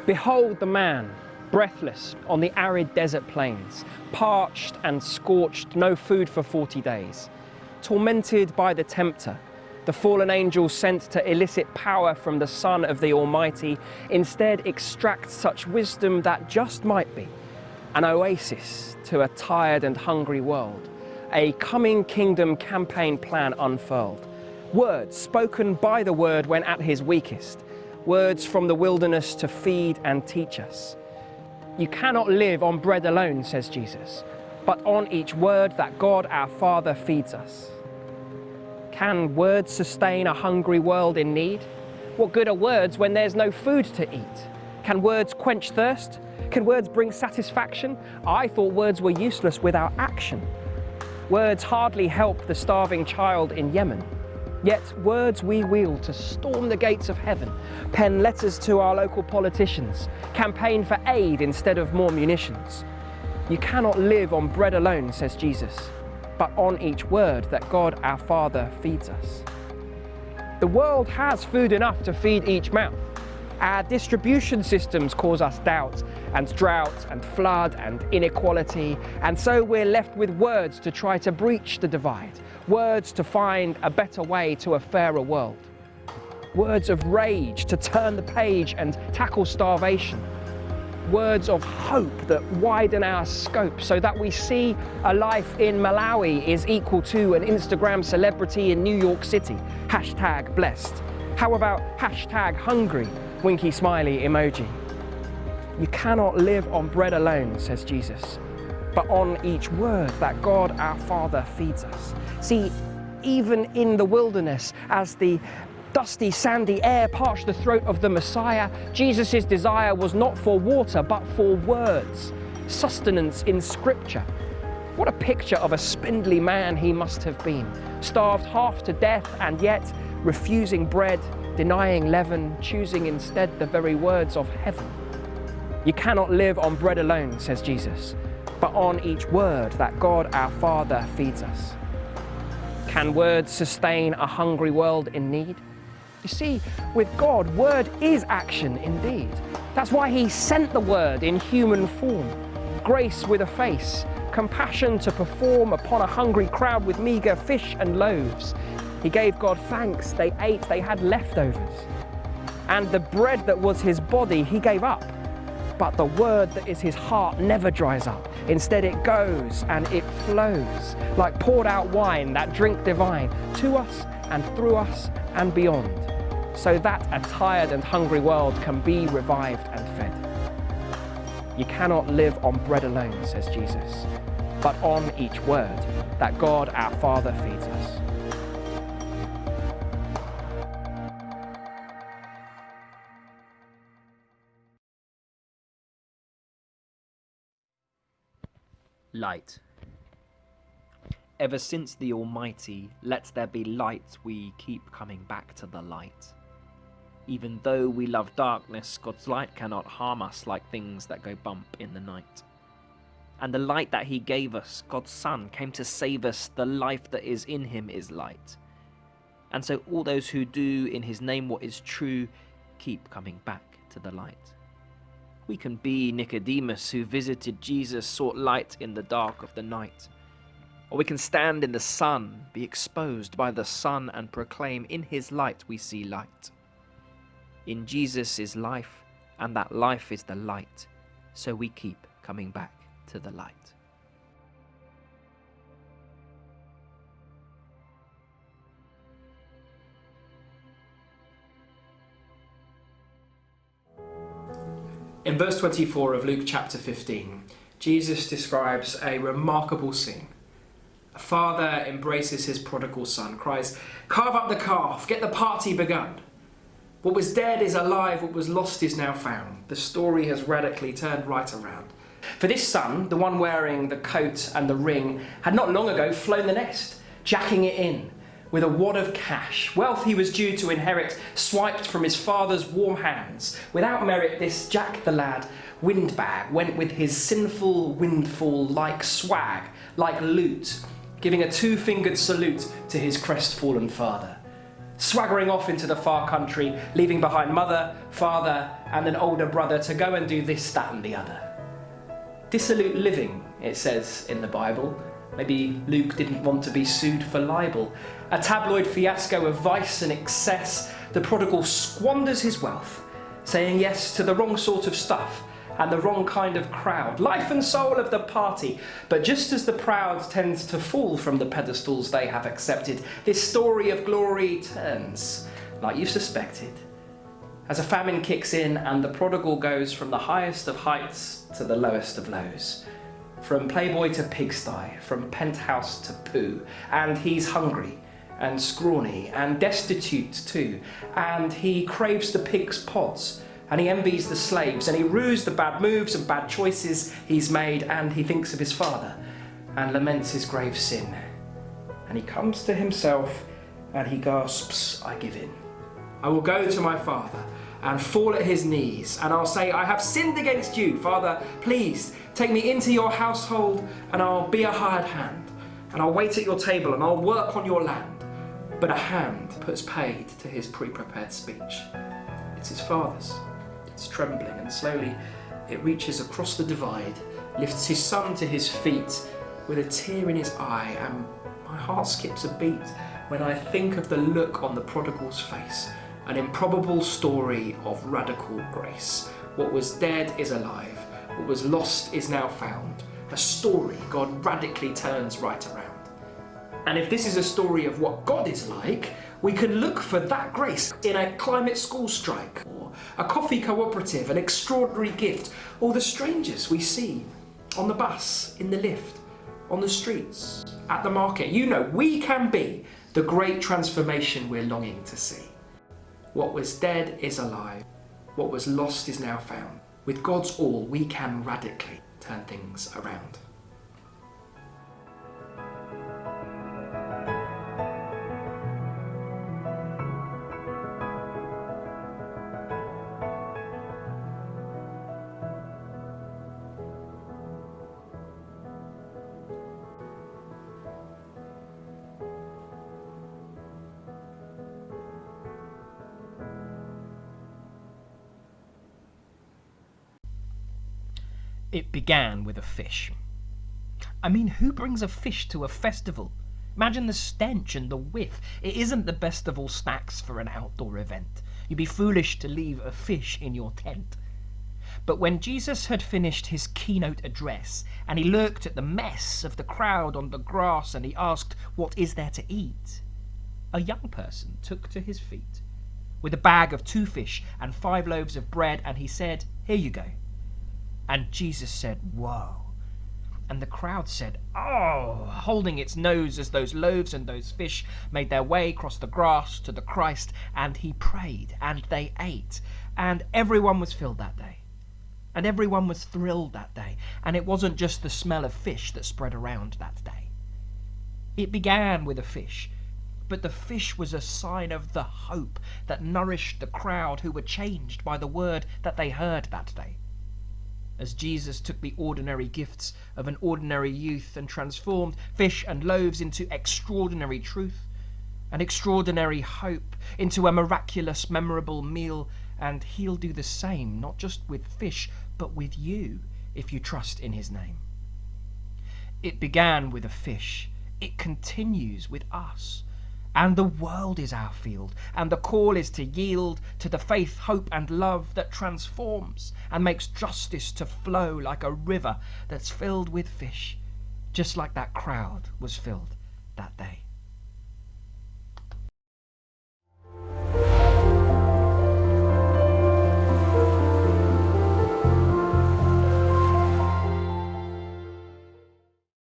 Behold the man, breathless on the arid desert plains, parched and scorched, no food for 40 days. Tormented by the tempter, the fallen angel sent to elicit power from the Son of the Almighty, instead extracts such wisdom that just might be an oasis to a tired and hungry world, a coming kingdom campaign plan unfurled. Words spoken by the Word when at his weakest, words from the wilderness to feed and teach us. You cannot live on bread alone, says Jesus, but on each word that God our Father feeds us. Can words sustain a hungry world in need? What good are words when there's no food to eat? Can words quench thirst? Can words bring satisfaction? I thought words were useless without action. Words hardly help the starving child in Yemen. Yet words we wield to storm the gates of heaven, pen letters to our local politicians, campaign for aid instead of more munitions. You cannot live on bread alone, says Jesus, but on each word that God our Father feeds us. The world has food enough to feed each mouth. Our distribution systems cause us doubt and drought and flood and inequality, and so we're left with words to try to breach the divide, words to find a better way to a fairer world, words of rage to turn the page and tackle starvation, words of hope that widen our scope so that we see a life in Malawi is equal to an Instagram celebrity in New York City, #blessed. How about #hungry, winky smiley emoji? You cannot live on bread alone, says Jesus, but on each word that God our Father feeds us. See, even in the wilderness, as the dusty, sandy air parched the throat of the Messiah, Jesus' desire was not for water, but for words, sustenance in Scripture. What a picture of a spindly man he must have been, starved half to death and yet refusing bread, denying leaven, choosing instead the very words of heaven. You cannot live on bread alone, says Jesus, but on each word that God our Father feeds us. Can words sustain a hungry world in need? You see, with God, word is action indeed. That's why he sent the word in human form, grace with a face, compassion to perform upon a hungry crowd with meager fish and loaves. He gave God thanks, they ate, they had leftovers. And the bread that was his body, he gave up. But the word that is his heart never dries up. Instead it goes and it flows, like poured out wine, that drink divine, to us and through us and beyond, so that a tired and hungry world can be revived and fed. You cannot live on bread alone, says Jesus, but on each word that God our Father feeds us. Light. Ever since the Almighty, let there be light, we keep coming back to the light. Even though we love darkness, God's light cannot harm us like things that go bump in the night. And the light that he gave us, God's Son, came to save us. The life that is in him is light. And so all those who do in his name what is true, keep coming back to the light. We can be Nicodemus, who visited Jesus, sought light in the dark of the night. Or we can stand in the sun, be exposed by the sun, and proclaim, in his light we see light. In Jesus is life, and that life is the light, so we keep coming back to the light. In verse 24 of Luke chapter 15, Jesus describes a remarkable scene. A father embraces his prodigal son, cries, "Carve up the calf, get the party begun." What was dead is alive, what was lost is now found. The story has radically turned right around. For this son, the one wearing the coat and the ring, had not long ago flown the nest, jacking it in with a wad of cash. Wealth he was due to inherit, swiped from his father's warm hands. Without merit, this Jack the lad windbag went with his sinful windfall like swag, like loot, giving a two-fingered salute to his crestfallen father. Swaggering off into the far country, leaving behind mother, father, and an older brother to go and do this, that and the other. Dissolute living, it says in the Bible. Maybe Luke didn't want to be sued for libel. A tabloid fiasco of vice and excess. The prodigal squanders his wealth, saying yes to the wrong sort of stuff and the wrong kind of crowd, life and soul of the party. But just as the proud tends to fall from the pedestals they have accepted, this story of glory turns, like you've suspected, as a famine kicks in and the prodigal goes from the highest of heights to the lowest of lows, from playboy to pigsty, from penthouse to poo, and he's hungry and scrawny and destitute too, and he craves the pig's pods, and he envies the slaves, and he rues the bad moves and bad choices he's made, and he thinks of his father and laments his grave sin, and he comes to himself and he gasps, I give in. I will go to my father and fall at his knees, and I'll say, I have sinned against you, Father, please take me into your household, and I'll be a hired hand, and I'll wait at your table, and I'll work on your land. But a hand puts paid to his pre-prepared speech. It's his father's. It's trembling, and slowly it reaches across the divide, lifts his son to his feet with a tear in his eye, and my heart skips a beat when I think of the look on the prodigal's face. An improbable story of radical grace. What was dead is alive. What was lost is now found. A story God radically turns right around. And if this is a story of what God is like, we can look for that grace in a climate school strike, or a coffee cooperative, an extraordinary gift, or the strangers we see on the bus, in the lift, on the streets, at the market. You know, we can be the great transformation we're longing to see. What was dead is alive. What was lost is now found. With God's all, we can radically turn things around. It began with a fish. I mean, who brings a fish to a festival? Imagine the stench and the whiff. It isn't the best of all snacks for an outdoor event. You'd be foolish to leave a fish in your tent. But when Jesus had finished his keynote address, and he looked at the mess of the crowd on the grass, and he asked, "What is there to eat?" a young person took to his feet with a bag of 2 fish and 5 loaves of bread, and he said, "Here you go." And Jesus said, "Whoa." And the crowd said, "Oh," holding its nose as those loaves and those fish made their way across the grass to the Christ, and he prayed, and they ate, and everyone was filled that day. And everyone was thrilled that day, and it wasn't just the smell of fish that spread around that day. It began with a fish, but the fish was a sign of the hope that nourished the crowd who were changed by the word that they heard that day. As Jesus took the ordinary gifts of an ordinary youth and transformed fish and loaves into extraordinary truth, and extraordinary hope into a miraculous, memorable meal, and he'll do the same, not just with fish, but with you, if you trust in his name. It began with a fish. It continues with us. And the world is our field, and the call is to yield to the faith, hope, and love that transforms and makes justice to flow like a river that's filled with fish, just like that crowd was filled that day.